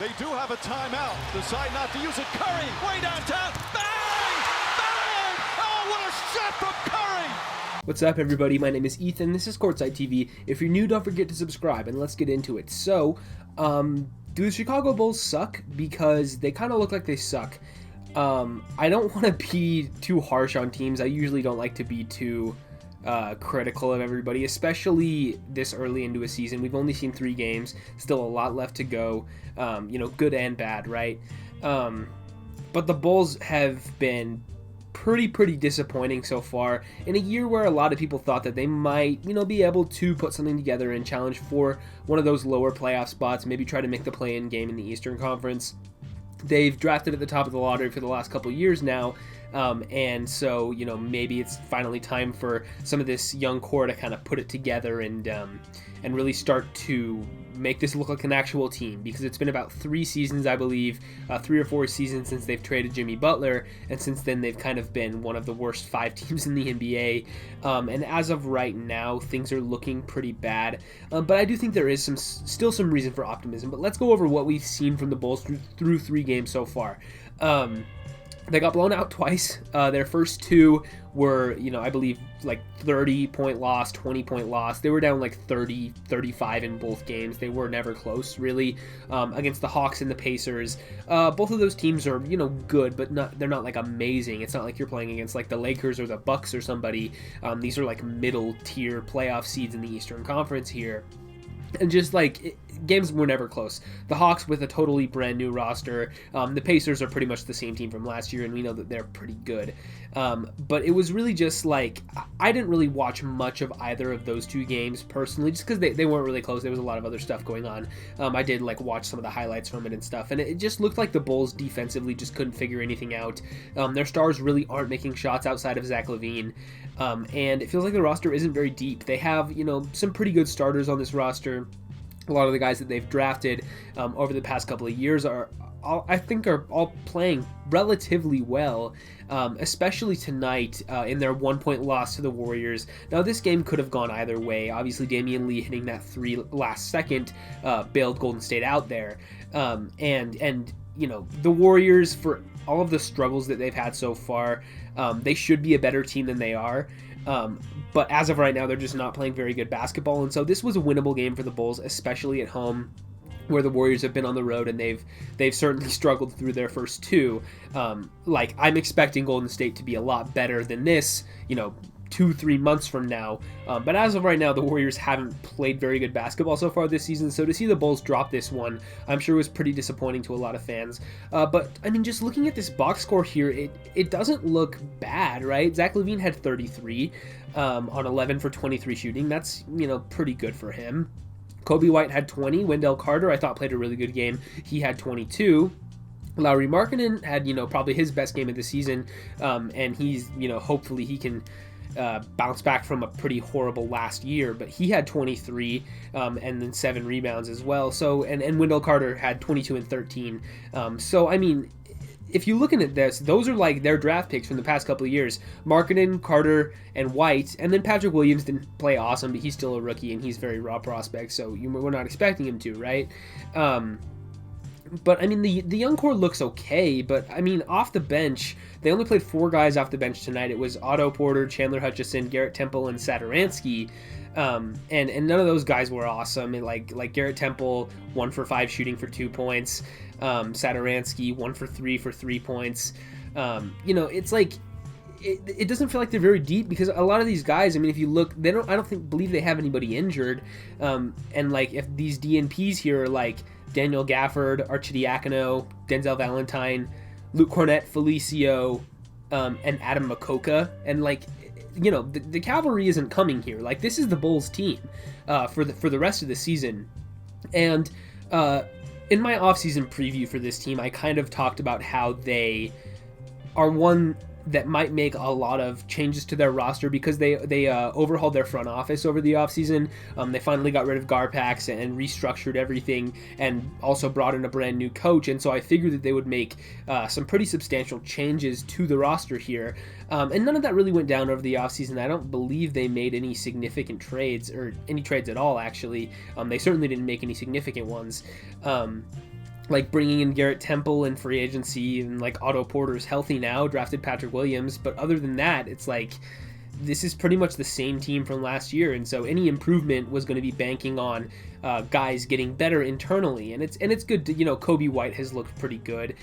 They do have a timeout. Decide not to use it. Curry, way downtown. Bang! Bang! Oh, what a shot from Curry! What's up, everybody? My name is Ethan. This is Courtside TV. If you're new, don't forget to subscribe, and let's get into it. So, do the Chicago Bulls suck? Because they kind of look like they suck. I don't want to be too harsh on teams. I usually don't like to be too critical of everybody, especially this early into a season. We've only seen 3 games, still a lot left to go, good and bad, right? But the Bulls have been pretty disappointing so far in a year where a lot of people thought that they might, be able to put something together and challenge for one of those lower playoff spots, maybe try to make the play-in game in the Eastern Conference. They've drafted at the top of the lottery for the last couple years now, and so, maybe it's finally time for some of this young core to kind of put it together and really start to make this look like an actual team, because it's been about 3 seasons, I believe, 3 or 4 seasons since they've traded Jimmy Butler, and since then they've kind of been one of the worst 5 teams in the NBA, and as of right now, things are looking pretty bad, but I do think there is still some reason for optimism. But let's go over what we've seen from the Bulls through 3 games so far. They got blown out twice. Their first 2 were, I believe, like 30-point loss, 20-point loss. They were down like 30, 35 in both games. They were never close, really, against the Hawks and the Pacers. Both of those teams are, good, but they're not like amazing. It's not like you're playing against like the Lakers or the Bucks or somebody. These are like middle-tier playoff seeds in the Eastern Conference here. And just games were never close. The Hawks with a totally brand new roster. The Pacers are pretty much the same team from last year, and we know that they're pretty good. But it was really just I didn't really watch much of either of those 2 games personally, just because they weren't really close. There was a lot of other stuff going on. I did watch some of the highlights from it and stuff, and it just looked like the Bulls defensively just couldn't figure anything out. Their stars really aren't making shots outside of Zach LaVine. And it feels like the roster isn't very deep. They have, some pretty good starters on this roster. A lot of the guys that they've drafted over the past couple of years are all playing relatively well, especially tonight in their 1-point loss to the Warriors. Now, this game could have gone either way. Obviously, Damion Lee hitting that 3 last second bailed Golden State out there. And the Warriors, for all of the struggles that they've had so far, they should be a better team than they are. But as of right now, they're just not playing very good basketball. And so this was a winnable game for the Bulls, especially at home, where the Warriors have been on the road and they've certainly struggled through their first 2. I'm expecting Golden State to be a lot better than this, 2-3 months from now. But as of right now, the Warriors haven't played very good basketball so far this season, so to see the Bulls drop this one, I'm sure was pretty disappointing to a lot of fans. But, just looking at this box score here, it doesn't look bad, right? Zach LaVine had 33 on 11 for 23 shooting. That's, pretty good for him. Kobe White had 20. Wendell Carter, I thought, played a really good game. He had 22. Lauri Markkanen had, probably his best game of the season, and he's, hopefully he can bounce back from a pretty horrible last year, but he had 23 and then 7 rebounds as well. So and Wendell Carter had 22 and 13. If you're looking at this, those are their draft picks from the past couple of years. Markkanen, Carter, and White, and then Patrick Williams didn't play awesome, but he's still a rookie and he's very raw prospect, so we're not expecting him to, right? But, the young core looks okay, but, off the bench, they only played 4 guys off the bench tonight. It was Otto Porter, Chandler Hutchison, Garrett Temple, and Satoransky, and none of those guys were awesome. Like Garrett Temple, 1 for 5 shooting for 2 points, Satoransky, 1 for 3 for 3 points. It's it doesn't feel like they're very deep, because a lot of these guys, if you look, I don't believe they have anybody injured, and if these DNPs here are Daniel Gafford, Arcidiacono, Denzel Valentine, Luke Cornett, Felicio, and Adam Makoka, and the cavalry isn't coming here. This is the Bulls team for the rest of the season. And in my offseason preview for this team, I kind of talked about how they are one that might make a lot of changes to their roster, because they overhauled their front office over the offseason. They finally got rid of Garpax and restructured everything, and also brought in a brand new coach, and so I figured that they would make some pretty substantial changes to the roster here, and none of that really went down over the offseason. I don't believe they made any significant trades, or any trades at all, actually. They certainly didn't make any significant ones. like bringing in Garrett Temple in free agency, and like Otto Porter's healthy now, drafted Patrick Williams. But other than that, it's like this is pretty much the same team from last year, and so any improvement was going to be banking on guys getting better internally, and it's good to, Kobe White has looked pretty good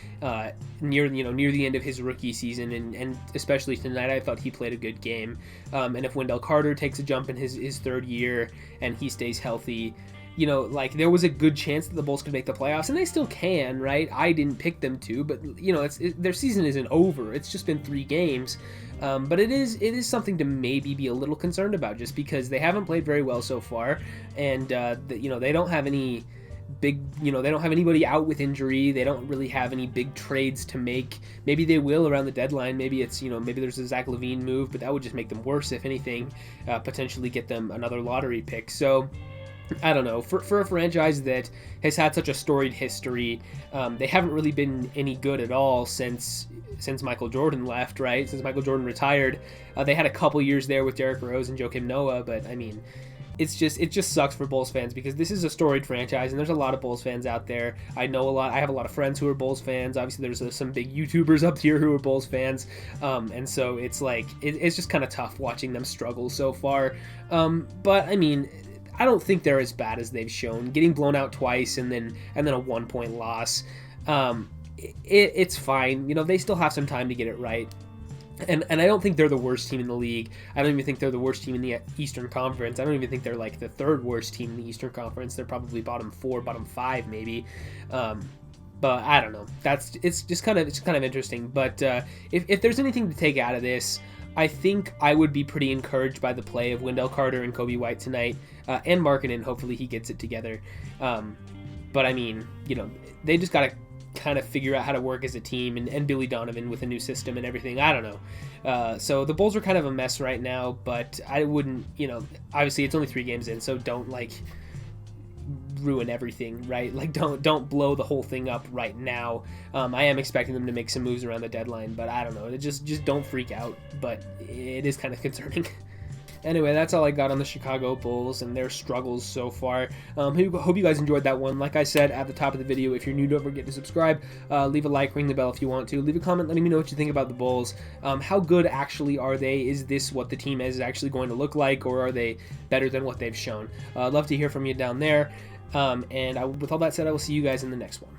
near the end of his rookie season, and especially tonight I thought he played a good game, and if Wendell Carter takes a jump in his third year and he stays healthy, like there was a good chance that the Bulls could make the playoffs, and they still can, right? I didn't pick them to, but their season isn't over. It's just been 3 games, but it is something to maybe be a little concerned about, just because they haven't played very well so far, and they don't have any big, they don't have anybody out with injury. They don't really have any big trades to make. Maybe they will around the deadline. Maybe it's, maybe there's a Zach LaVine move, but that would just make them worse, if anything, potentially get them another lottery pick. So I don't know. For a franchise that has had such a storied history, they haven't really been any good at all since Michael Jordan left, right? Since Michael Jordan retired. They had a couple years there with Derrick Rose and Joakim Noah, but I mean, it just sucks for Bulls fans, because this is a storied franchise, and there's a lot of Bulls fans out there. I have a lot of friends who are Bulls fans. Obviously, there's some big YouTubers up here who are Bulls fans, and so it's like it's just kind of tough watching them struggle so far. But I mean, I don't think they're as bad as they've shown. Getting blown out twice and then a 1-point loss, it's fine. They still have some time to get it right. And I don't think they're the worst team in the league. I don't even think they're the worst team in the Eastern Conference. I don't even think they're like the 3rd worst team in the Eastern Conference. They're probably bottom 4, bottom 5 maybe. But I don't know. It's just kind of interesting. But if there's anything to take out of this, I think I would be pretty encouraged by the play of Wendell Carter and Kobe White tonight, and Markkanen. Hopefully he gets it together. But I mean, they just got to kind of figure out how to work as a team, and Billy Donovan with a new system and everything. I don't know. So the Bulls are kind of a mess right now, but I wouldn't, obviously it's only 3 games in, so don't like ruin everything, right? Like don't blow the whole thing up right now. I am expecting them to make some moves around the deadline, but I don't know. Just don't freak out, but it is kind of concerning. Anyway, that's all I got on the Chicago Bulls and their struggles so far. Hope you guys enjoyed that one. Like I said at the top of the video, if you're new, don't forget to subscribe. Leave a like, ring the bell if you want to. Leave a comment letting me know what you think about the Bulls. How good actually are they? Is this what the team is actually going to look like, or are they better than what they've shown? I'd love to hear from you down there. And with all that said, I will see you guys in the next one.